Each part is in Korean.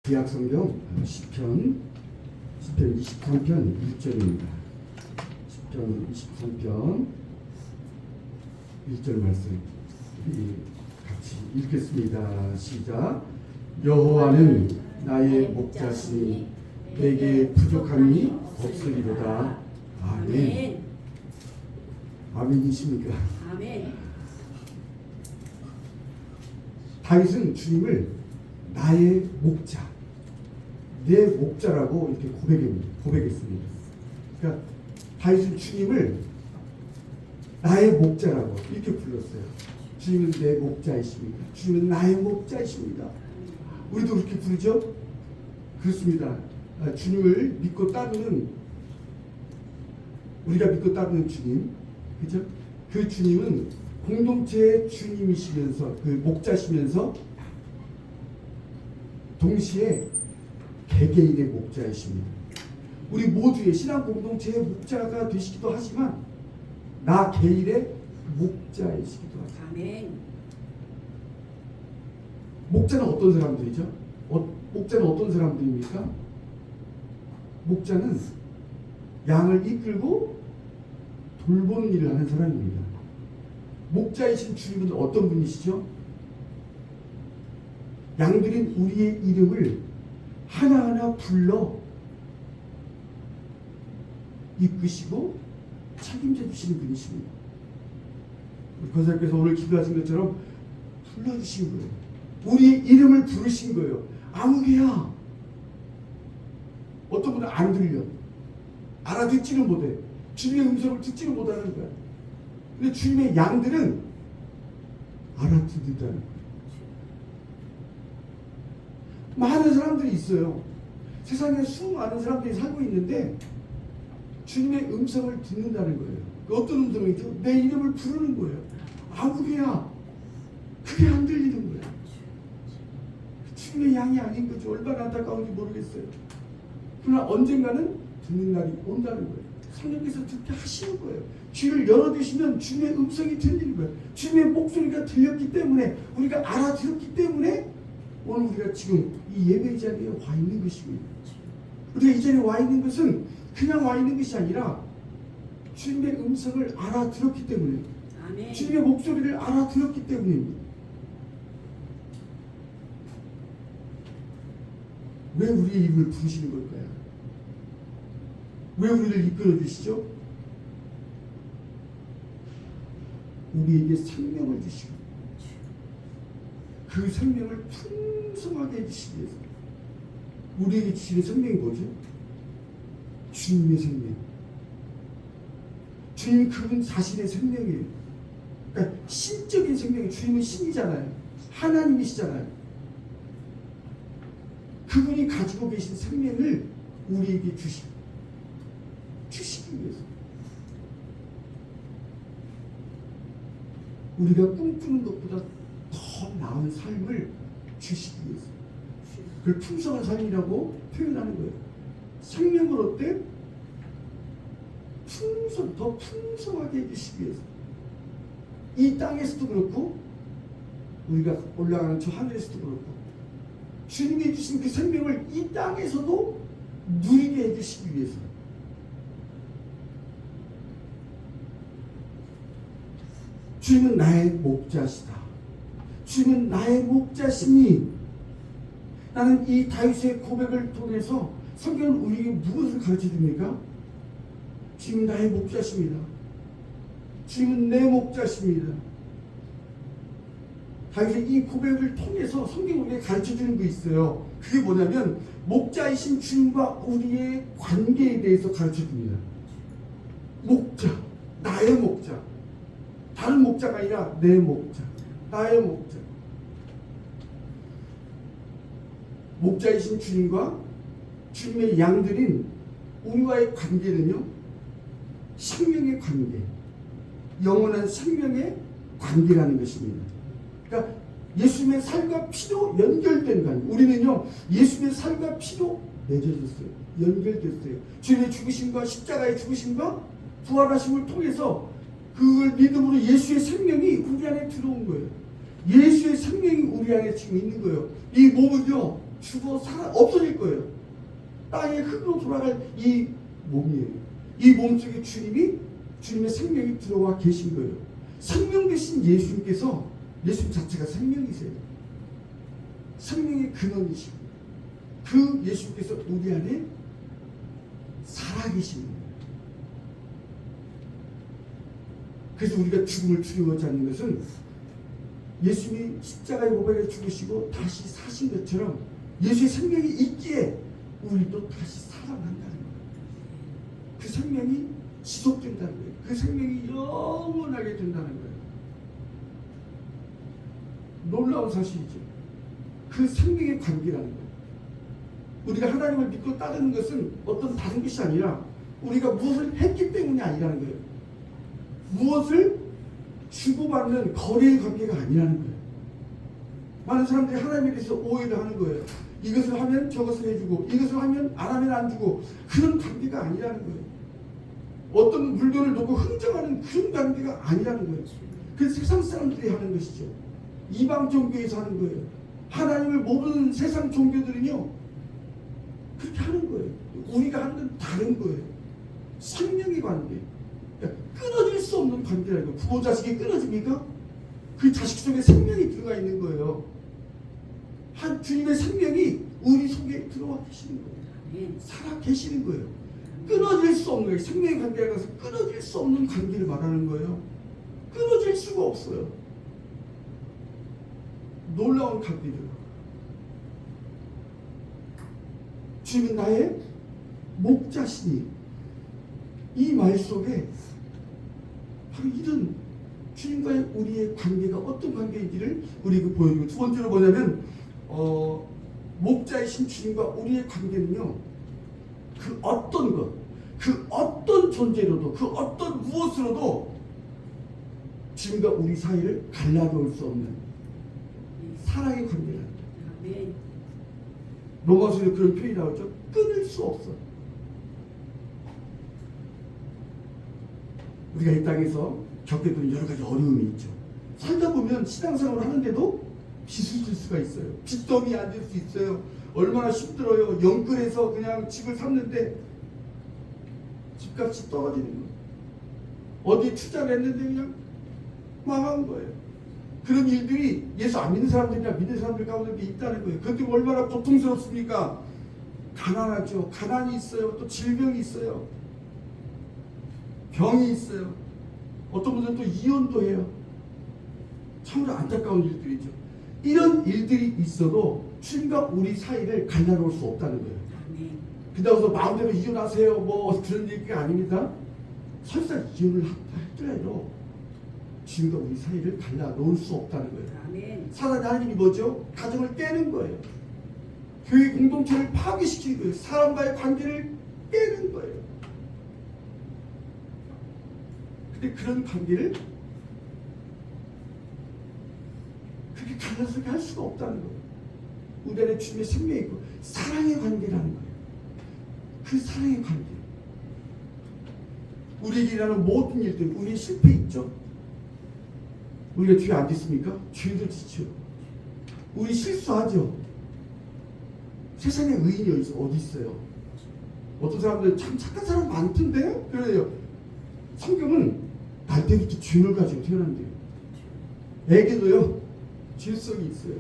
구약성경 시편 23편 1절입니다. 시편 23편 1절 말씀 같이 읽겠습니다. 시작. 여호와는 나의 목자시니 내게 부족함이 없으리로다. 아멘. 아멘이십니까? 아멘. 다윗은 주님을 나의 목자, 내 목자라고 이렇게 고백했습니다. 그러니까 다윗은 주님을 나의 목자라고 이렇게 불렀어요. 주님은 내 목자이십니다. 주님은 나의 목자이십니다. 우리도 그렇게 부르죠? 그렇습니다. 주님을 믿고 따르는, 우리가 믿고 따르는 주님, 그죠? 그 주님은 공동체의 주님이시면서, 그 목자시면서 동시에 개개인의 목자이십니다. 우리 모두의 신앙 공동체의 목자가 되시기도 하지만 나 개인의 목자이시기도 하죠. 아멘. 목자는 어떤 사람들이죠? 목자는 어떤 사람들입니까? 목자는 양을 이끌고 돌보는 일을 하는 사람입니다. 목자이신 주님은 어떤 분이시죠? 양들인 우리의 이름을 하나하나 불러 이끄시고 책임져 주시는 분이십니다. 우리 권사님께서 오늘 기도하신 것처럼 불러주신 거예요. 우리의 이름을 부르신 거예요. 아무개야. 어떤 분은 안 들려. 알아듣지는 못해. 주님의 음성을 듣지는 못하는 거야. 근데 주님의 양들은 알아듣는다는 거예요. 많은 사람들이 있어요. 세상에 수많은 사람들이 살고 있는데 주님의 음성을 듣는다는 거예요. 어떤 음성이죠? 내 이름을 부르는 거예요. 아무개야. 그게 안 들리는 거예요. 주님의 양이 아닌 거죠. 얼마나 안타까운지 모르겠어요. 그러나 언젠가는 듣는 날이 온다는 거예요. 성령께서 듣게 하시는 거예요. 귀를 열어주시면 주님의 음성이 들리는 거예요. 주님의 목소리가 들렸기 때문에, 우리가 알아들었기 때문에 오늘 우리가 지금 이 예배 자리에 와 있는 것입니다. 우리가 이 자리에 와 있는 것은 그냥 와 있는 것이 아니라 주님의 음성을 알아들었기 때문에, 아멘. 주님의 목소리를 알아들었기 때문입니다. 왜 우리의 이름을 부르시는 걸까요? 왜 우리를 이끌어 주시죠? 우리에게 생명을 주시고 그 생명을 풍성하게 해주시기 위해서. 우리에게 주시는 생명이 뭐죠? 주님의 생명. 주님 그분 자신의 생명이에요. 그러니까 신적인 생명이, 주님은 신이잖아요. 하나님이시잖아요. 그분이 가지고 계신 생명을 우리에게 주시기 위해서. 우리가 꿈꾸는 것보다 더 나은 삶을 주시기 위해서. 그걸 풍성한 삶이라고 표현하는 거예요. 생명을 어때? 더 풍성하게 해주시기 위해서. 이 땅에서도 그렇고 우리가 올라가는 저 하늘에서도 그렇고 주님이 해주신 그 생명을 이 땅에서도 누리게 해주시기 위해서. 주님은 나의 목자시다. 주님은 나의 목자시니. 나는 이 다윗의 고백을 통해서 성경은 우리에게 무엇을 가르쳐 줍니까? 주님은 나의 목자십니다. 주님은 내 목자십니다. 다윗의 이 고백을 통해서 성경이 우리에게 가르쳐 주는 게 있어요. 그게 뭐냐면 목자이신 주님과 우리의 관계에 대해서 가르쳐 줍니다. 목자, 나의 목자. 다른 목자가 아니라 내 목자, 나의 목자. 목자이신 주님과 주님의 양들인 우리와의 관계는요, 생명의 관계, 영원한 생명의 관계라는 것입니다. 그러니까 예수님의 살과 피로 연결된 관계. 우리는요, 예수님의 살과 피로 맺어졌어요. 연결됐어요. 주님의 죽으심과 십자가의 죽으심과 부활하심을 통해서 그걸 믿음으로 예수의 생명이 우리 안에 들어온 거예요. 예수의 생명이 우리 안에 지금 있는 거예요. 이 몸은요, 죽어 살아 없어질 거예요. 땅의 흙으로 돌아갈 이 몸이에요. 이 몸 속에 주님의 생명이 들어와 계신 거예요. 생명 되신 예수님께서, 예수님 자체가 생명이세요. 생명의 근원이시고 그 예수님께서 우리 안에 살아계신 거예요. 그래서 우리가 죽음을 두려워하지 않는 것은 예수님이 십자가에 못 박혀 죽으시고 다시 사신 것처럼 예수의 생명이 있기에 우리도 다시 살아난다는 거예요. 그 생명이 지속된다는 거예요. 그 생명이 영원하게 된다는 거예요. 놀라운 사실이죠. 그 생명의 관계라는 거예요. 우리가 하나님을 믿고 따르는 것은 어떤 다른 것이 아니라 우리가 무엇을 했기 때문이 아니라는 거예요. 무엇을 주고받는 거래의 관계가 아니라는 거예요. 많은 사람들이 하나님에 대해서 오해를 하는 거예요. 이것을 하면 저것을 해주고 이것을 하면 안 하면 안 주고, 그런 관계가 아니라는 거예요. 어떤 물건을 놓고 흥정하는 그런 관계가 아니라는 거예요. 그 세상 사람들이 하는 것이죠. 이방 종교에서 하는 거예요. 하나님을 모르는 세상 종교들은요 그렇게 하는 거예요. 우리가 하는 건 다른 거예요. 생명의 관계, 그러니까 끊어질 수 없는 관계라는 거예요. 부모 자식이 끊어집니까? 그 자식 속에 생명이 들어가 있는 거예요. 한 주님의 생명이 우리 속에 들어와 계시는 거예요. 살아 계시는 거예요. 끊어질 수 없는 거예요. 생명의 관계가 가서 끊어질 수 없는 관계를 말하는 거예요. 끊어질 수가 없어요. 놀라운 관계들. 주님은 나의 목자시니, 이 말 속에 바로 이런 주님과의 우리의 관계가 어떤 관계인지를 우리에게 보여주고, 두 번째로 뭐냐면 목자이신 주님과 우리의 관계는요, 그 어떤 것, 그 어떤 존재로도, 그 어떤 무엇으로도 주님과 우리 사이를 갈라놓을 수 없는 사랑의 관계라는 거예요. 로마서에 그런 표현이 나오죠. 끊을 수 없어. 우리가 이 땅에서 겪게 되는 여러 가지 어려움이 있죠. 살다 보면 신앙생활을 하는데도 빚을 질 수가 있어요. 빚더미에 앉을 수 있어요. 얼마나 힘들어요. 영끌해서 그냥 집을 샀는데 집값이 떨어지는 거예요. 어디 투자를 했는데 그냥 망한 거예요. 그런 일들이 예수 안 믿는 사람들이나 믿는 사람들 가운데 있다는 거예요. 그런데 얼마나 고통스럽습니까? 가난하죠. 가난이 있어요. 또 질병이 있어요. 병이 있어요. 어떤 분들은 또 이혼도 해요. 참으로 안타까운 일들이죠. 이런 일들이 있어도 주님과 우리 사이를 갈라놓을 수 없다는 거예요. 그다음서 마음대로 이혼하세요 뭐 그런 얘기가 아닙니다. 설사 이혼을 하더라도 주님과 우리 사이를 갈라놓을 수 없다는 거예요. 사단의 하나님이 뭐죠? 가정을 깨는 거예요. 교회 공동체를 파괴시키는 거예요. 사람과의 관계를 깨는 거예요. 근데 그런 관계를 그렇게 갈라서게 할 수가 없다는 거예요. 우리 안에 주님의 생명이 있고 사랑의 관계라는 거예요. 그 사랑의 관계. 우리에게 일어나는 모든 일들, 우리의 실패 있죠. 우리가 뒤에 안 있습니까? 죄도 지죠. 우리 실수하죠. 세상에 의인이 어디 있어요? 어떤 사람들 참 착한 사람 많던데? 그래요. 성경은 날 때부터 죄를 가지고 태어난대요. 애기도요 죄성이 있어요.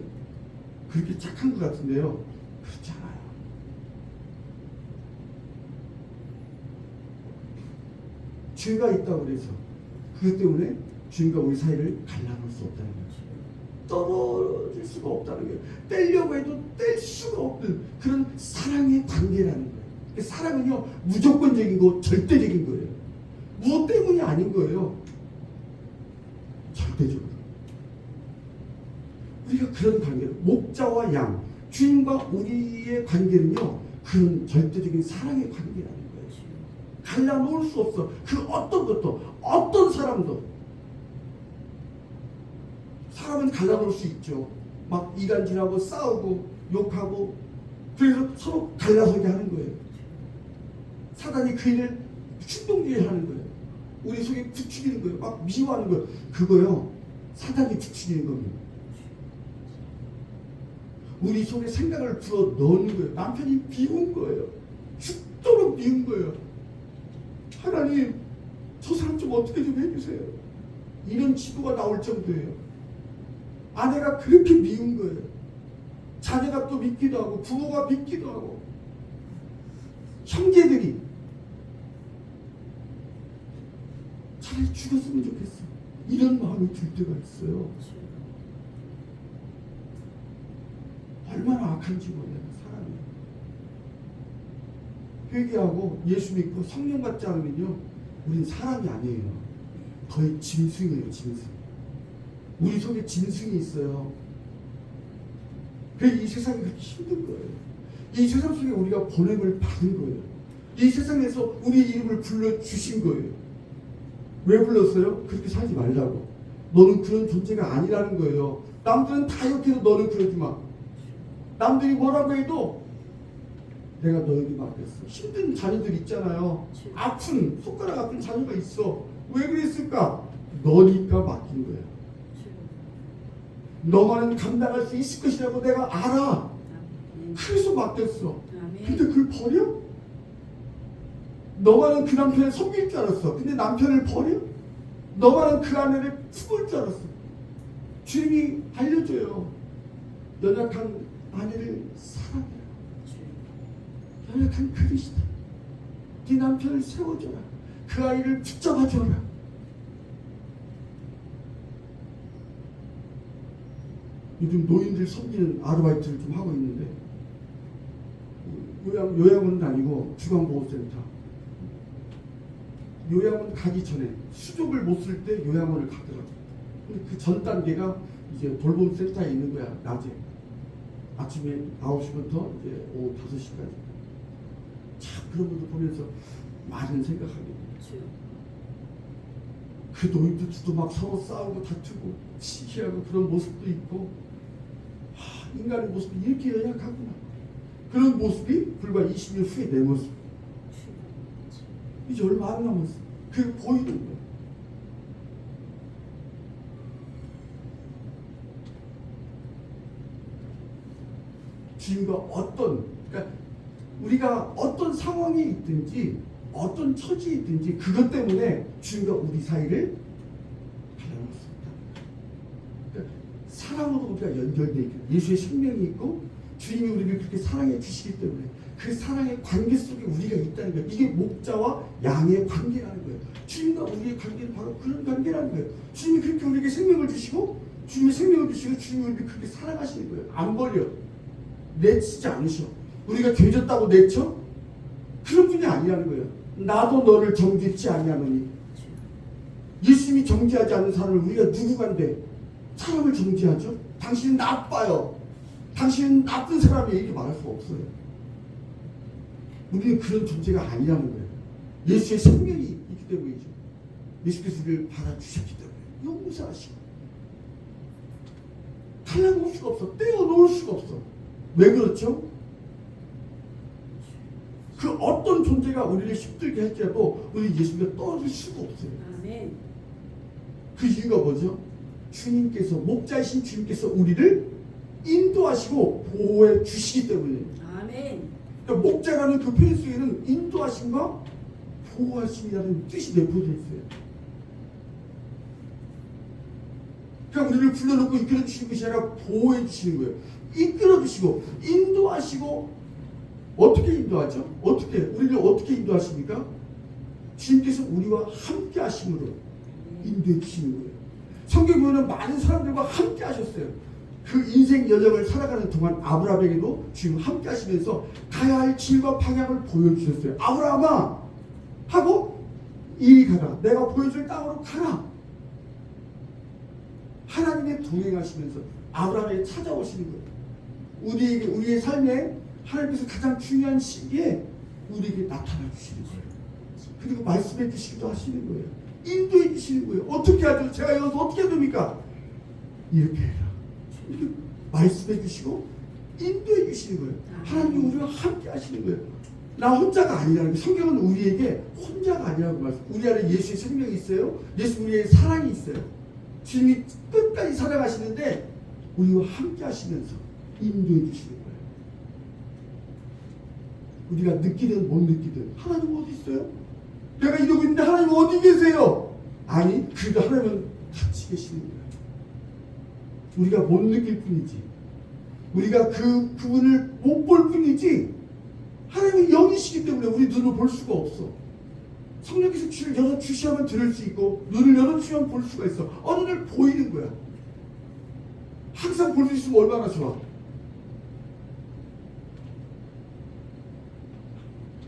그렇게 착한 것 같은데요, 그렇지 않아요. 죄가 있다고 그래서 그것 때문에 주님과 우리 사이를 갈라놓을 수 없다는 거죠. 떨어질 수가 없다는 거예요. 떼려고 해도 뗄 수가 없는 그런 사랑의 관계라는 거예요. 사랑은요 무조건적인 거, 절대적인 거예요. 무엇 때문이 아닌 거예요. 절대적으로. 우리가 그런 관계로, 목자와 양, 주님과 우리의 관계는요 그런 절대적인 사랑의 관계라는 거예요. 갈라놓을 수 없어. 그 어떤 것도, 어떤 사람도. 사람은 갈라놓을 수 있죠. 막 이간질하고 싸우고 욕하고, 그래서 서로 갈라서게 하는 거예요. 사단이 그 일을 충동지게 하는 거예요. 우리 속에 부추기는 거예요. 막 미워하는 거예요. 그거요 사단이 부추기는 겁니다. 우리 속에 생각을 불어 넣는 거예요. 남편이 미운 거예요. 죽도록 미운 거예요. 하나님, 저 사람 좀 어떻게 좀 해주세요. 이런 지도가 나올 정도예요. 아내가 그렇게 미운 거예요. 자녀가 또 믿기도 하고 부모가 믿기도 하고 형제들이 차라리 죽었으면 좋겠어. 이런 마음이 들 때가 있어요. 얼마나 악한지 몰라요. 사람이. 회개하고 예수 믿고 성령 받지 않으면요, 우린 사람이 아니에요. 거의 짐승이에요. 짐승. 우리 속에 짐승이 있어요. 그래서 이 세상이 그렇게 힘든 거예요. 이 세상 속에 우리가 보냄을 받은 거예요. 이 세상에서 우리의 이름을 불러주신 거예요. 왜 불렀어요? 그렇게 살지 말라고. 너는 그런 존재가 아니라는 거예요. 남들은 다 욕해도 너는 그러지 마. 남들이 뭐라고 해도 내가 너에게 맡겼어. 힘든 자녀들 있잖아요. 아픈, 손가락 아픈 자녀가 있어. 왜 그랬을까? 너니까 맡긴 거야. 너만은 감당할 수 있을 것이라고 내가 알아. 그래서 맡겼어. 근데 그걸 버려? 너만은 그 남편을 섬길 줄 알았어. 근데 남편을 버려? 너만은 그 아내를 품을 줄 알았어. 주님이 알려줘요. 연약한 아내를 사랑해라. 연약한 그릇이다. 네 남편을 세워줘라. 그 아이를 붙잡아줘라. 요즘 노인들 섬기는 아르바이트를 좀 하고 있는데, 요양원은 아니고 주간보호센터. 요양원 가기 전에 수족을 못 쓸 때 요양원을 가더라고. 근데 그 전 단계가 이제 돌봄 센터에 있는 거야. 낮에 아침에 9시부터 이제 오후 5시까지. 참 그런 분들 보면서 많은 생각하게 돼요. 그 노인들도 막 서로 싸우고 다투고 시기하고 그런 모습도 있고, 인간의 모습이 이렇게 연약하구나. 그런 모습이 불과 20년 후에 내 모습. 이제 얼마 안 남았어. 그게 보이는 거야. 주님과 그러니까 우리가 어떤 상황에 있든지 어떤 처지에 있든지 그것 때문에 주님과 우리 사이를 갈라놓을 수 없다. 그러니까 사랑으로 우리가 연결되어 있고 예수의 생명이 있고 주님이 우리를 그렇게 사랑해 주시기 때문에 그 사랑의 관계 속에 우리가 있다는 거예요. 이게 목자와 양의 관계라는 거예요. 주님과 우리의 관계는 바로 그런 관계라는 거예요. 주님이 그렇게 우리에게 생명을 주시고 주님이 생명을 주시고 주님이 우리를 그렇게 사랑하시는 거예요. 안 버려. 내치지 않으셔. 우리가 죄졌다고 내쳐? 그런 분이 아니라는 거예요. 나도 너를 정죄치 아니하노니. 예수님이 정죄하지 않는 사람을 우리가 누구간데 사람을 정죄하죠? 당신은 나빠요. 당신은 나쁜 사람이에요. 이렇게 말할 수 없어요. 우리는 그런 존재가 아니라는 거예요. 예수의 생명이 있기 때문이죠. 예수께서 우리를 받아주셨기 때문에 용서하시고 탈라놓을 수가 없어. 떼어놓을 수가 없어. 왜 그렇죠? 그 어떤 존재가 우리를 힘들게 할지라도 우리 예수님과 떨어질 수가 없어요. 아멘. 그 이유가 뭐죠? 주님께서, 목자이신 주님께서 우리를 인도하시고 보호해 주시기 때문이에요. 아멘. 그러니까 목자라는 그 표현 속에는 인도하심과 보호하심이라는 뜻이 내포되어 있어요. 그러니까 우리를 불러놓고 이끌어 주시는 것이 아니라 보호해 주시는 거예요. 이끌어 주시고 인도하시고. 어떻게 인도하죠? 우리를 어떻게 인도하십니까? 주님께서 우리와 함께 하심으로 인도해 주시는 거예요. 성경에 보면 많은 사람들과 함께 하셨어요. 그 인생 여정을 살아가는 동안 아브라함에게도 주님 함께 하시면서 가야 할 길과 방향을 보여주셨어요. 아브라함아 하고 이리 가라. 내가 보여줄 땅으로 가라. 하나님의 동행하시면서 아브라함에게 찾아오시는 거예요. 우리의 삶에 하나님께서 가장 중요한 시기에 우리에게 나타나 주시는 거예요. 그리고 말씀해 주시기도 하시는 거예요. 인도해 주시는 거예요. 어떻게 하죠? 제가 여기서 어떻게 해야 됩니까? 이렇게 해라. 이렇게 말씀해 주시고 인도해 주시는 거예요. 하나님이 우리와 함께 하시는 거예요. 나 혼자가 아니라는 거예요. 성경은 우리에게 혼자가 아니라고 말씀. 우리 안에 예수의 생명이 있어요. 예수 우리의 사랑이 있어요. 주님이 끝까지 사랑하시는데 우리와 함께 하시면서 인도해 주시는 거예요. 우리가 느끼든 못 느끼든 하나님 어디 있어요? 내가 이러고 있는데 하나님 어디 계세요? 아니, 그래도 하나님은 같이 계시는 거예요. 우리가 못 느낄 뿐이지, 우리가 그분을 못 볼 뿐이지, 하나님은 영이시기 때문에 우리 눈으로 볼 수가 없어. 성령께서 귀를 열어주시면 들을 수 있고, 눈을 열어주시면 볼 수가 있어. 어느 날 보이는 거야. 항상 볼 수 있으면 얼마나 좋아.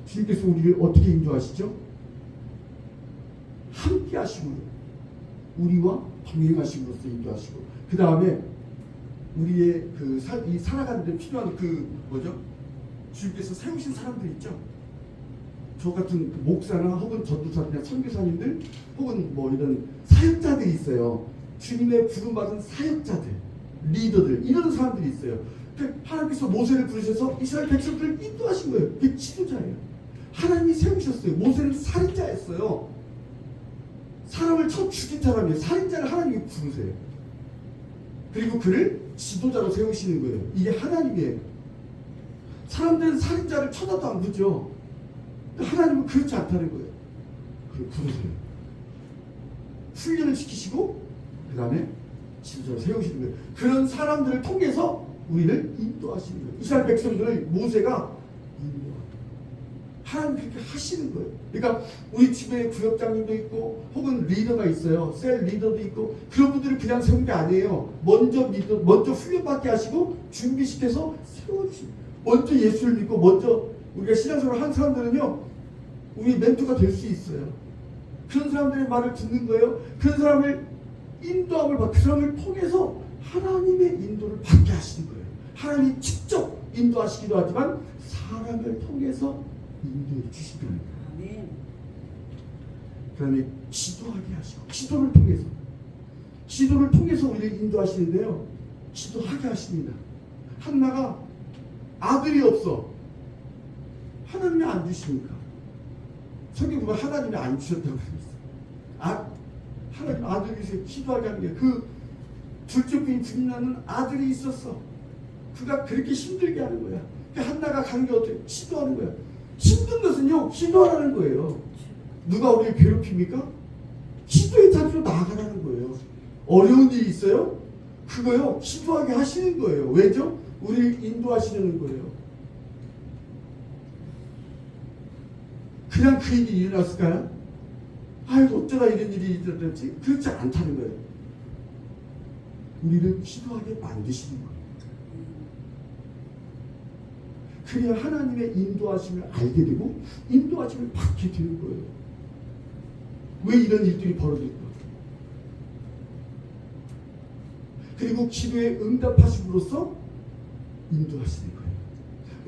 주님께서 우리를 어떻게 인도하시죠? 함께 하심으로, 우리와 동행하심으로써 인도하시고, 그 다음에 우리의 이 살아가는 데 필요한 주님께서 세우신 사람들 있죠? 저 같은 목사나 혹은 전도사나 선교사님들 혹은 이런 사역자들이 있어요. 주님의 부름받은 사역자들, 리더들, 이런 사람들이 있어요. 하나님께서 모세를 부르셔서 이스라엘 백성들을 인도하신 거예요. 그게 지도자예요. 하나님이 세우셨어요. 모세는 살인자였어요. 사람을 쳐 죽인 사람이에요. 살인자를 하나님이 부르세요. 그리고 그를 지도자로 세우시는 거예요. 이게 하나님이에요. 사람들은 살인자를 쳐다도 안 보죠. 하나님은 그렇지 않다는 거예요. 그걸 부르세요. 훈련을 시키시고 그 다음에 지도자로 세우시는 거예요. 그런 사람들을 통해서 우리를 인도하시는 거예요. 이스라엘 백성들을 모세가 인도합니다. 하나님 그렇게 하시는 거예요. 그러니까 우리 집에 구역장님도 있고 혹은 리더가 있어요. 셀 리더도 있고, 그런 분들을 그냥 세운 게 아니에요. 먼저 훈련받게 하시고 준비시켜서 세워주시고, 먼저 예수를 믿고 먼저 우리가 신앙생활을 한 사람들은요, 우리 멘토가 될 수 있어요. 그런 사람들의 말을 듣는 거예요. 그런 사람을 인도함을 받고 그 사람을 통해서 하나님의 인도를 받게 하시는 거예요. 하나님이 직접 인도하시기도 하지만 사람을 통해서 인도해 주시는 거예요. 그 다음에 지도하게 하시고, 지도를 통해서 우리를 인도하시는데요, 지도하게 하십니다. 한나가 아들이 없어. 하나님이 안 주십니까? 성경 보면 하나님이 안 주셨다고 그랬어요. 하나님 아들이 있어요. 기도하게 하는 게, 그 둘째 부인 죽는 아들이 있었어. 그가 그렇게 힘들게 하는 거야. 한나가 간 게 어떻게? 기도하는 거야. 힘든 것은요, 기도하라는 거예요. 누가 우리를 괴롭힙니까? 기도의 자리로 나아가라는 거예요. 어려운 일이 있어요? 그거요, 기도하게 하시는 거예요. 왜죠? 우리를 인도하시려는 거예요. 그냥 그 일이 일어났을까요? 아이고 어쩌다 이런 일이 일어났지? 그렇지 않다는 거예요. 우리를 기도하게 만드시는 거예요. 그래야 하나님의 인도하심을 알게 되고 인도하심을 받게 되는 거예요. 왜 이런 일들이 벌어질까? 그리고 기도에 응답하심으로써 인도하시는 거예요.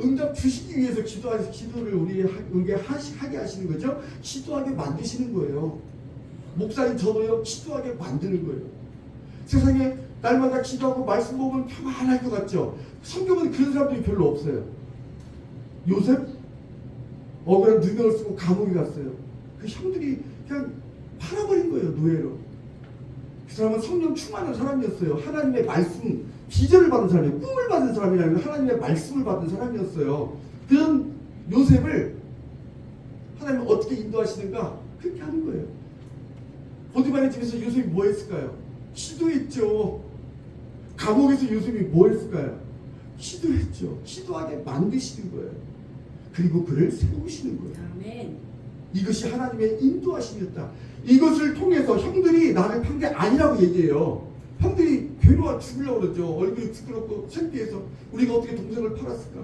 응답 주시기 위해서 기도를 우리에게 하게 하시는 거죠. 기도하게 만드시는 거예요. 목사님 저도요, 기도하게 만드는 거예요. 세상에 날마다 기도하고 말씀 보면 평안할 것 같죠. 성경은 그런 사람들이 별로 없어요. 요셉 억울한 누명을 쓰고 감옥에 갔어요. 그 형들이 그냥 팔아버린 거예요, 노예로. 그 사람은 성령 충만한 사람이었어요. 하나님의 말씀, 비전을 받은 사람이에요. 꿈을 받은 사람이 아니라 하나님의 말씀을 받은 사람이었어요. 그런 요셉을 하나님은 어떻게 인도하시는가? 그렇게 하는 거예요. 보디발의 집에서 요셉이 뭐 했을까요? 기도했죠. 감옥에서 요셉이 뭐 했을까요? 기도했죠. 기도하게 만드시는 거예요. 그리고 그를 세우시는 거예요. 아멘. 이것이 하나님의 인도하심이었다. 이것을 통해서 형들이 나를 판 게 아니라고 얘기해요. 형들이 괴로워 죽으려고 그러죠. 얼굴이 부끄럽고 창피해서 우리가 어떻게 동생을 팔았을까?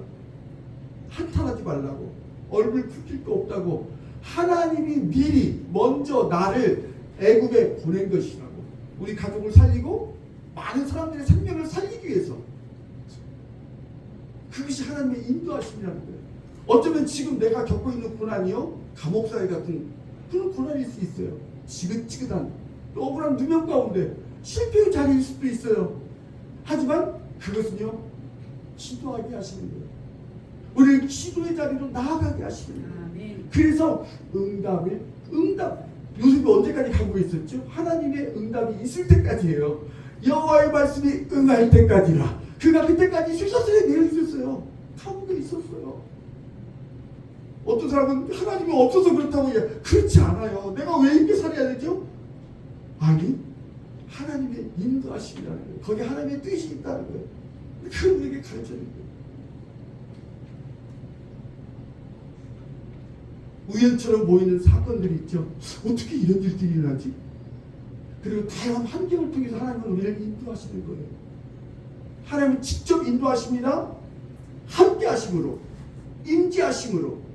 한탄하지 말라고. 얼굴 붉힐 거 없다고. 하나님이 미리 먼저 나를 애굽에 보낸 것이라고. 우리 가족을 살리고 많은 사람들의 생명을 살리기 위해서. 그것이 하나님의 인도하심이라는 거예요. 어쩌면 지금 내가 겪고 있는 고난이요, 감옥사회 같은 그런 고난일 수 있어요. 지긋지긋한 억울한 누명 가운데 실패의 자리일 수도 있어요. 하지만 그것은요, 기도하게 하시는 거예요. 우리를 기도의 자리로 나아가게 하시는 거예요. 그래서 응답. 요셉이 언제까지 가고 있었죠? 하나님의 응답이 있을 때까지예요. 여호와의 말씀이 응할 때까지라. 그가 그때까지 쇠사슬에 매여 있었어요. 감옥에 있었어요. 어떤 사람은 하나님이 없어서 그렇다고 얘기해요. 그렇지 않아요. 내가 왜 이렇게 살아야 되죠? 아니, 하나님의 인도하심이라는 거예요. 거기에 하나님의 뜻이 있다는 거예요. 그걸 우리에게 가르쳐주는 거예요. 우연처럼 보이는 사건들이 있죠. 어떻게 이런 일들이 일어나지? 그리고 다양한 환경을 통해서 하나님은 우리를 인도하시는 거예요. 하나님은 직접 인도하십니다. 함께 하심으로, 임재하심으로,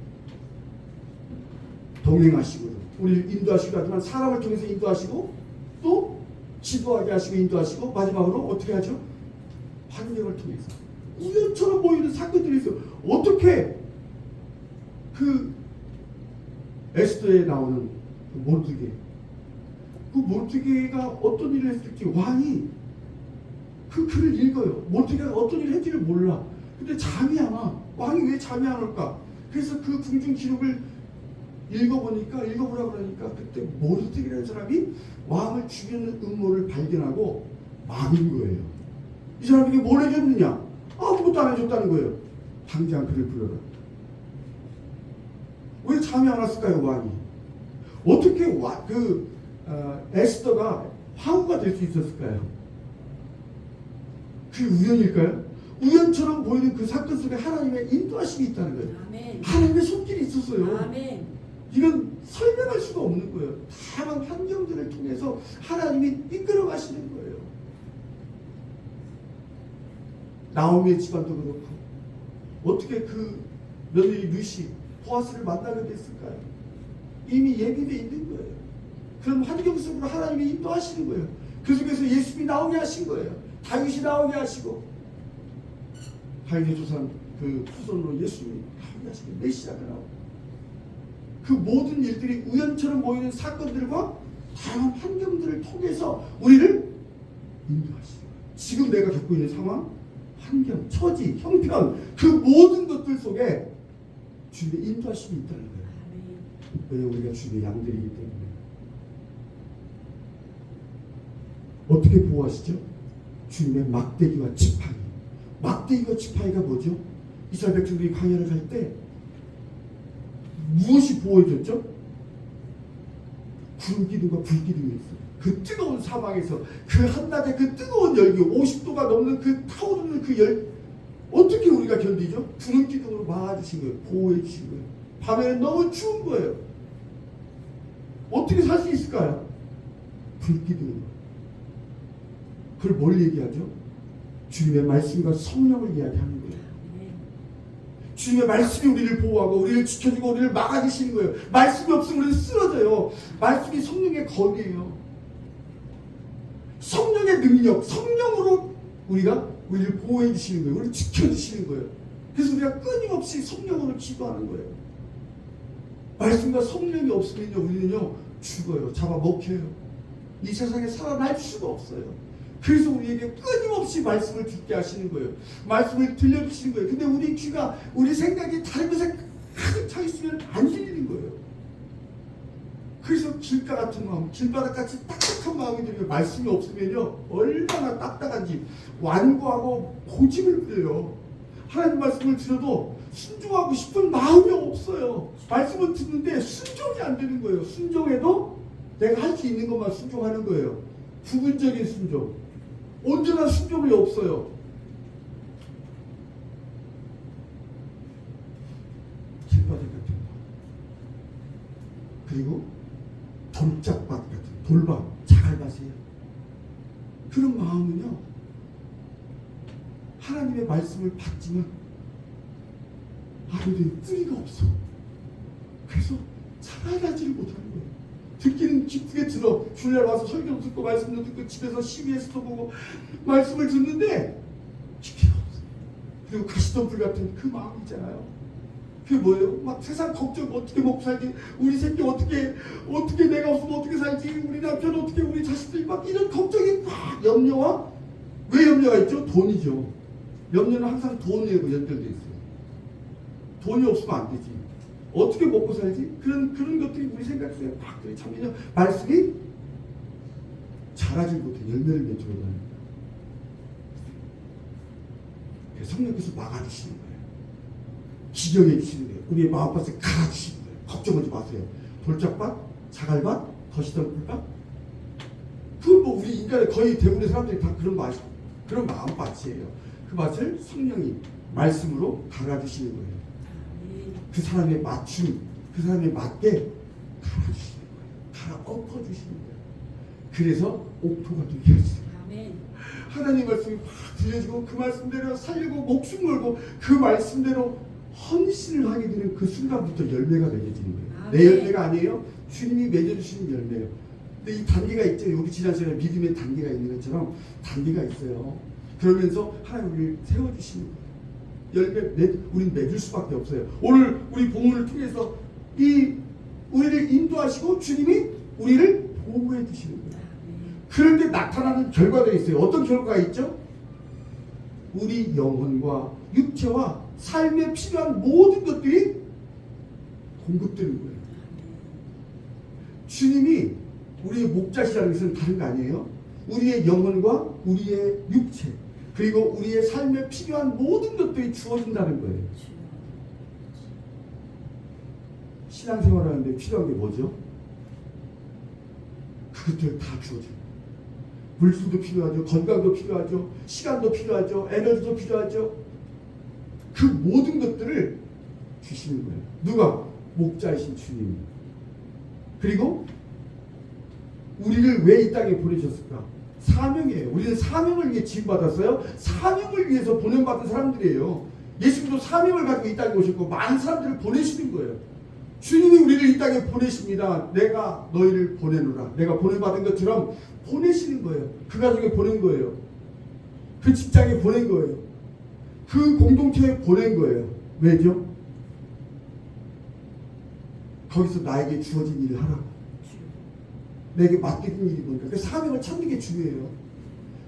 동행하심으로 우리를 인도하시기도 하지만 사람을 통해서 인도하시고 또 지도하게 하시고 인도하시고 마지막으로 어떻게 하죠? 환경을 통해서 우연처럼 보이는 사건들이 있어요. 어떻게 그 에스더에 나오는 그 모르드게가 어떤 일을 했을지 왕이 그 글을 읽어요. 모르드게가 어떤 일을 했지를 몰라. 근데 잠이 안 와. 왕이 왜 잠이 안 올까? 그래서 그 궁중 기록을 읽어보라 그러니까 그때 모르드게라는 사람이 왕을 죽이는 음모를 발견하고 막은 거예요. 이 사람에게 뭘 해줬느냐? 아무것도 안 해줬다는 거예요. 당장 그를 불러라. 왜 잠이 안 왔을까요, 왕이? 어떻게 에스더가 황후가 될 수 있었을까요? 그게 우연일까요? 우연처럼 보이는 그 사건 속에 하나님의 인도하심이 있다는 거예요. 아멘. 하나님의 손길이 있었어요. 아멘. 이건 설명할 수가 없는 거예요. 다양한 환경들을 통해서 하나님이 이끌어 가시는 거예요. 나오미의 집안도 그렇고 어떻게 그 며느리 루시 보아스를 만나게 됐을까요? 이미 예비되어 있는 거예요. 그런 환경 속으로 하나님이 인도하시는 거예요. 그 속에서 예수님이 나오게 하신 거예요. 다윗이 나오게 하시고 다윗의 조상 그 후손으로 예수님이 나오게 하시고 메시아가 나오고 그 모든 일들이 우연처럼 보이는 사건들과 다양한 환경들을 통해서 우리를 인도하시는 거예요. 지금 내가 겪고 있는 상황, 환경, 처지, 형편 그 모든 것들 속에 주님의 인도하심이 있다는 거예요. 왜 우리가 주님의 양들이기 때문에. 어떻게 보호하시죠? 주님의 막대기와 지팡이. 막대기와 지팡이가 뭐죠? 이스라엘 백성들이 광야를 갈 때 무엇이 보호해줬죠? 구름 기둥과 불 기둥이었어요. 그 뜨거운 사막에서 그 한낮에 그 뜨거운 열기 50도가 넘는 그 타오르는 그 열 어떻게 우리가 견디죠? 구름 기둥으로 막아주신 거예요. 보호해 주신 거예요. 밤에는 너무 추운 거예요. 어떻게 살 수 있을까요? 불 기둥으로. 그걸 뭘 얘기하죠? 주님의 말씀과 성령을 이야기하는 거예요. 주님의 말씀이 우리를 보호하고 우리를 지켜주고 우리를 막아주시는 거예요. 말씀이 없으면 우리는 쓰러져요. 말씀이 성령의 검이에요. 성령의 능력, 성령으로 우리를 보호해 주시는 거예요. 우리를 지켜주시는 거예요. 그래서 우리가 끊임없이 성령으로 기도하는 거예요. 말씀과 성령이 없으면요, 우리는요 죽어요. 잡아먹혀요. 이 세상에 살아날 수가 없어요. 그래서 우리에게 끊임없이 말씀을 듣게 하시는 거예요. 말씀을 들려주시는 거예요. 근데 우리 귀가, 우리 생각이 다른 것에 가득 차 있으면 안 들리는 거예요. 그래서 길가 같은 마음, 길바닥같이 딱딱한 마음이 들면 말씀이 없으면요 얼마나 딱딱한지 완고하고 고집을 부려요. 하나님 말씀을 들어도 순종하고 싶은 마음이 없어요. 말씀을 듣는데 순종이 안 되는 거예요. 순종해도 내가 할 수 있는 것만 순종하는 거예요. 부분적인 순종. 온전한 순종이 없어요. 길바닥 같은 거. 그리고 돌짝밭 같은 돌밭, 자갈밭이에요. 그런 마음은요 하나님의 말씀을 받지만 아무튼 뿌리가 없어. 그래서 자라나지를 못하는 거예요. 듣기는 기쁘게 들어. 주일날 와서 설교도 듣고 말씀도 듣고 집에서 CBS도 보고 말씀을 듣는데 깊이가 없어요. 그리고 가시덤불 같은 그 마음이잖아요. 그게 뭐예요? 막 세상 걱정 어떻게 먹고 살지, 우리 새끼 어떻게 내가 없으면 어떻게 살지, 우리 남편 어떻게, 우리 자식들이 막 이런 걱정이 막 염려와, 왜 염려가 있죠? 돈이죠. 염려는 항상 돈이하고 연결되어 있어요. 돈이 없으면 안 되지. 어떻게 먹고 살지? 그런 것들이 우리 생각 속에 막 참면요 말씀이 자라질 못해 열매를 맺지 못합니다. 성령께서 막아주시는 거예요. 기경해 주시는 거예요. 우리의 마음밭을 갈아주시는 거예요. 걱정하지 마세요. 돌짝밭, 자갈밭, 거시던 꿀밭. 그건 뭐 우리 인간의 거의 대부분의 사람들이 다 그런 마음밭이에요. 그 밭을 성령이 말씀으로 갈아주시는 거예요. 그 사람에 맞춤, 그 사람에 맞게 갈아주시는 거예요. 갈아 엎어주시는 거예요. 그래서 옥토가 되게 하시는 거예요. 하나님 말씀이 막 들려지고 그 말씀대로 살려고 목숨 걸고 그 말씀대로 헌신을 하게 되는 그 순간부터 열매가 맺어지는 거예요. 내 열매가 아니에요. 주님이 맺어주시는 열매예요. 근데 이 단계가 있죠. 여기 지난 시간에 믿음의 단계가 있는 것처럼 단계가 있어요. 그러면서 하나님 우리를 세워주시는 거예요. 우린 맺을 수밖에 없어요. 오늘 우리 본문을 통해서 우리를 인도하시고 주님이 우리를 보호해 주시는 거예요. 그럴 때 나타나는 결과들이 있어요. 어떤 결과가 있죠? 우리 영혼과 육체와 삶에 필요한 모든 것들이 공급되는 거예요. 주님이 우리의 목자시라는 것은 다른 거 아니에요? 우리의 영혼과 우리의 육체 그리고 우리의 삶에 필요한 모든 것들이 주어진다는 거예요. 신앙생활하는데 필요한 게 뭐죠? 그것들 다 주어져요. 물질도 필요하죠. 건강도 필요하죠. 시간도 필요하죠. 에너지도 필요하죠. 그 모든 것들을 주시는 거예요. 누가? 목자이신 주님이. 그리고 우리를 왜 이 땅에 보내셨을까? 사명이에요. 우리는 사명을 위해 지음받았어요. 사명을 위해서 보냄받은 사람들이에요. 예수님도 사명을 가지고 이 땅에 오셨고 많은 사람들을 보내시는 거예요. 주님이 우리를 이 땅에 보내십니다. 내가 너희를 보내노라. 내가 보내받은 것처럼 보내시는 거예요. 그 가정에 보낸 거예요. 그 직장에 보낸 거예요. 그 공동체에 보낸 거예요. 왜죠? 거기서 나에게 주어진 일을 하라고. 내게 맡겨진 일이 뭔가. 그 사명을 찾는 게 중요해요.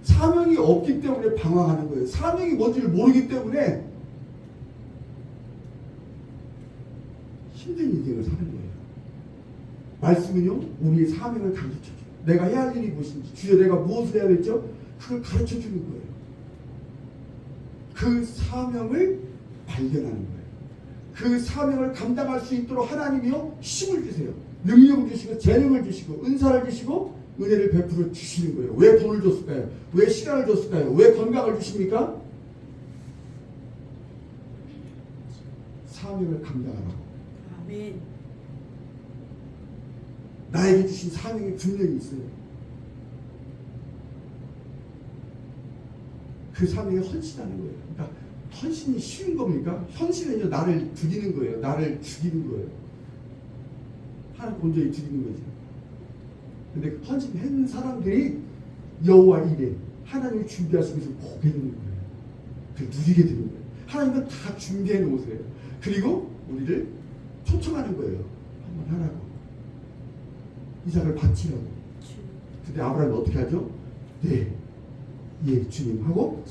사명이 없기 때문에 방황하는 거예요. 사명이 뭔지를 모르기 때문에 힘든 인생을 사는 거예요. 말씀은요, 우리의 사명을 가르쳐줘요. 내가 해야 할 일이 무엇인지, 주여 내가 무엇을 해야 되죠? 그걸 가르쳐주는 거예요. 그 사명을 발견하는 거예요. 그 사명을 감당할 수 있도록 하나님이요, 힘을 주세요. 능력을 주시고 재능을 주시고 은사를 주시고 은혜를 베풀어 주시는 거예요. 왜 돈을 줬을까요? 왜 시간을 줬을까요? 왜 건강을 주십니까? 사명을 감당하라고. 아멘. 나에게 주신 사명이 분명히 있어요. 그 사명에 헌신하는 거예요. 그러니까 헌신이 쉬운 겁니까? 헌신은요, 나를 죽이는 거예요. 나를 죽이는 거예요. 하나님 온전히 죽이는 거죠. 근데 헌신한 사람들이 여호와 이레 하나님이 준비하신 것을 보게 되는 거예요. 그 누리게 되는 거예요. 하나님은 다 준비해 놓으세요. 그리고 우리를 초청하는 거예요. 한번 하라고. 이삭을 바치라고. 근데 아브라함이 어떻게 하죠? 네, 예, 주님 하고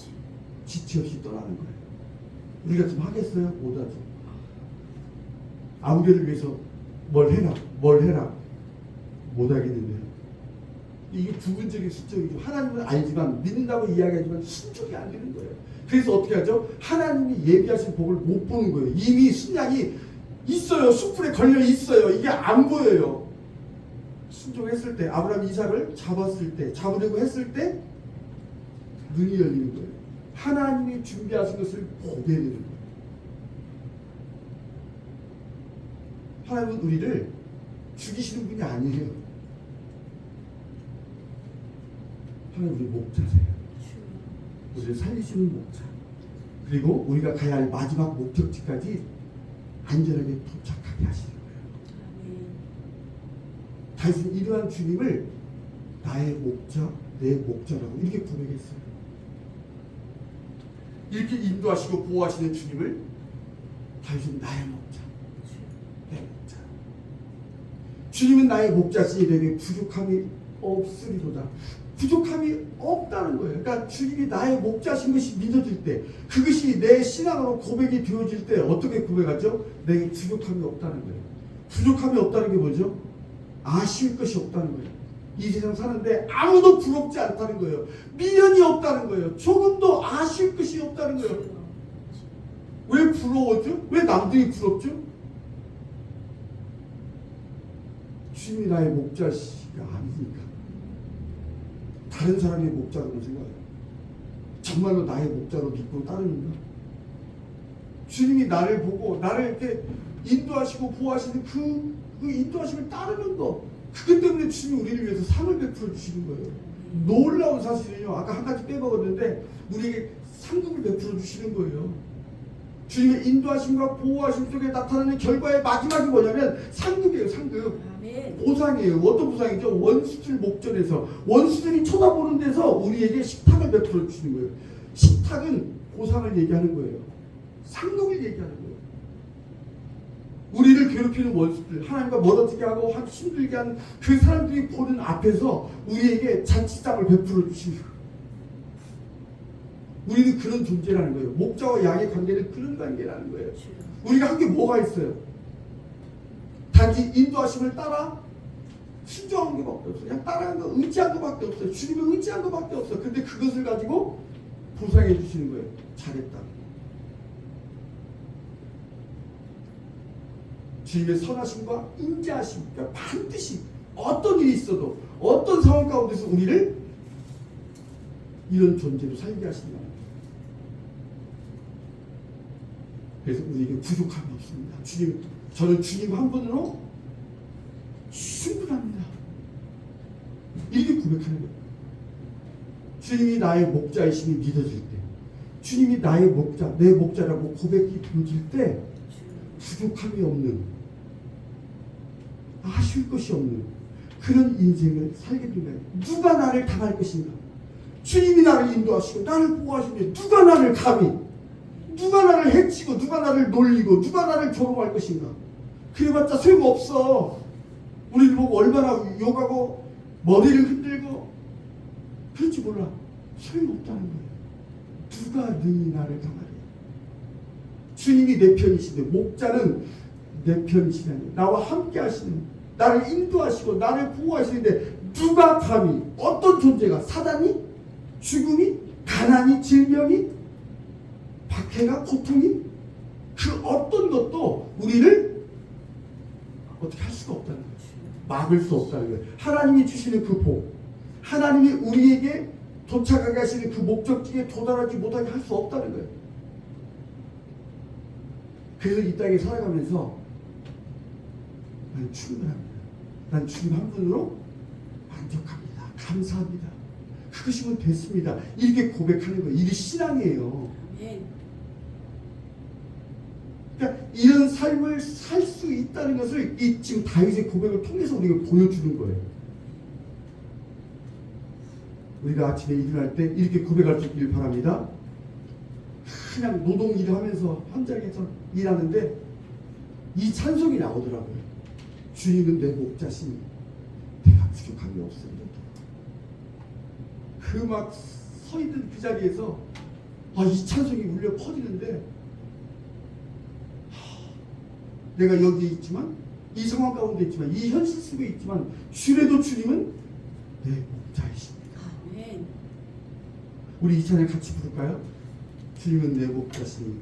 지체 없이 떠나는 거예요. 우리 같으면 하겠어요? 못하죠. 아무개를 위해서 뭘 해라 못하겠는데요. 이게 부분적인 순종이죠. 하나님은 알지만 믿는다고 이야기하지만 순종이 안 되는 거예요. 그래서 어떻게 하죠? 하나님이 예비하신 복을 못 보는 거예요. 이미 순양이 있어요. 숯불에 걸려 있어요. 이게 안 보여요. 순종했을 때, 아브라함 이삭을 잡으려고 했을 때 눈이 열리는 거예요. 하나님이 준비하신 것을 보게 되는 거예요. 하나님은 우리를 죽이시는 분이 아니에요. 하나님 우리 목자세요. 우리를 살리시는 목자. 그리고 우리가 가야 할 마지막 목적지까지 안전하게 도착하게 하시는 거예요. 다윗은 이러한 주님을 나의 목자, 내 목자라고 이렇게 고백했어요. 이렇게 인도하시고 보호하시는 주님을 다윗은 나의 목자, 내 목자. 주님은 나의 목자시니 내게 부족함이 없으리로다. 부족함이 없다는 거예요. 그러니까 주님이 나의 목자신 것이 믿어질 때, 그것이 내 신앙으로 고백이 되어질 때 어떻게 고백하죠? 내게 부족함이 없다는 거예요. 부족함이 없다는 게 뭐죠? 아쉬울 것이 없다는 거예요. 이 세상 사는데 아무도 부럽지 않다는 거예요. 미련이 없다는 거예요. 조금도 아쉬울 것이 없다는 거예요. 부러워죠? 왜 남들이 부럽죠? 주님이 나의 목자시가 아니니까. 다른 사람의 목자로만 생각해요. 정말로 나의 목자로 믿고 따르는가? 주님이 나를 보고 나를 이렇게 인도하시고 보호하시는 그 인도하심을 따르는 거, 그것 때문에 주님이 우리를 위해서 상을 베풀어 주시는 거예요. 놀라운 사실은요, 아까 한 가지 빼먹었는데 우리에게 상급을 베풀어 주시는 거예요. 주님의 인도하심과 보호하심 속에 나타나는 결과의 마지막이 뭐냐면 상급이에요. 상급. 아멘. 보상이에요. 어떤 보상이죠? 원수들 목전에서, 원수들이 쳐다보는 데서 우리에게 식탁을 베풀어 주시는 거예요. 식탁은 보상을 얘기하는 거예요. 상급을 얘기하는 거예요. 우리를 괴롭히는 원수들, 하나님과 멀어지게 하고 힘들게 하는 그 사람들이 보는 앞에서 우리에게 잔치상을 베풀어 주시는 거예요. 우리는 그런 존재라는 거예요. 목자와 양의 관계는 그런 관계라는 거예요. 우리가 한 게 뭐가 있어요? 단지 인도하심을 따라 순종한 것밖에 없어요. 그냥 따라한 거, 의지한 것밖에 없어요. 주님을 의지한 것밖에 없어요. 근데 그것을 가지고 보상해 주시는 거예요. 잘했다. 주님의 선하심과 인자하심, 그러니까 반드시 어떤 일이 있어도 어떤 상황 가운데서 우리를 이런 존재로 살게 하신다. 그래서 우리에게 부족함이 없습니다. 주님, 저는 주님 한 분으로 충분합니다. 이렇게 고백하는 거예요. 주님이 나의 목자이심이 믿어질 때, 주님이 나의 목자, 내 목자라고 고백이 되어질 때 부족함이 없는, 아쉬울 것이 없는 그런 인생을 살게 된 거예요. 누가 나를 당할 것인가? 주님이 나를 인도하시고 나를 보호하시는데 누가 나를 감히, 누가 나를 해치고 누가 나를 놀리고 누가 나를 조롱할 것인가? 그래봤자 소용없어. 우리를 보고 얼마나 욕하고 머리를 흔들고 그렇지 몰라. 소용없다는 거예요. 누가 능히 나를 당하리? 주님이 내 편이신데, 목자는 내 편이시다니, 나와 함께 하시는, 나를 인도하시고 나를 보호하시는데 누가 감히, 어떤 존재가, 사단이, 죽음이, 가난이, 질병이, 박해가, 고통이, 그 어떤 것도 우리를 어떻게 할 수가 없다는 거예요. 막을 수 없다는 거예요. 하나님이 주시는 그 복, 하나님이 우리에게 도착하게 하시는 그 목적지에 도달하지 못하게 할 수 없다는 거예요. 그래서 이 땅에 살아가면서 난 충분합니다. 난 주님 한 분으로 만족합니다. 감사합니다. 그것이면 됐습니다. 이렇게 고백하는 거예요. 이게 신앙이에요. 그러니까 이런 삶을 살 수 있다는 것을 이 지금 다윗의 고백을 통해서 우리가 보여주는 거예요. 우리가 아침에 일어날 때 이렇게 고백할 수 있길 바랍니다. 그냥 노동 일을 하면서 현장에서 일하는데 이 찬송이 나오더라고요. 주님은 내 목자시니 내가 부족함이 없습니다. 그 막 서있는 그 자리에서 이 찬송이 울려 퍼지는데, 내가 여기 있지만, 이 상황 가운데 있지만, 이 현실 속에 있지만, 주래도 주님은 내 목자이십니다. 우리 이 찬양 같이 부를까요? 주님은 내 목자시니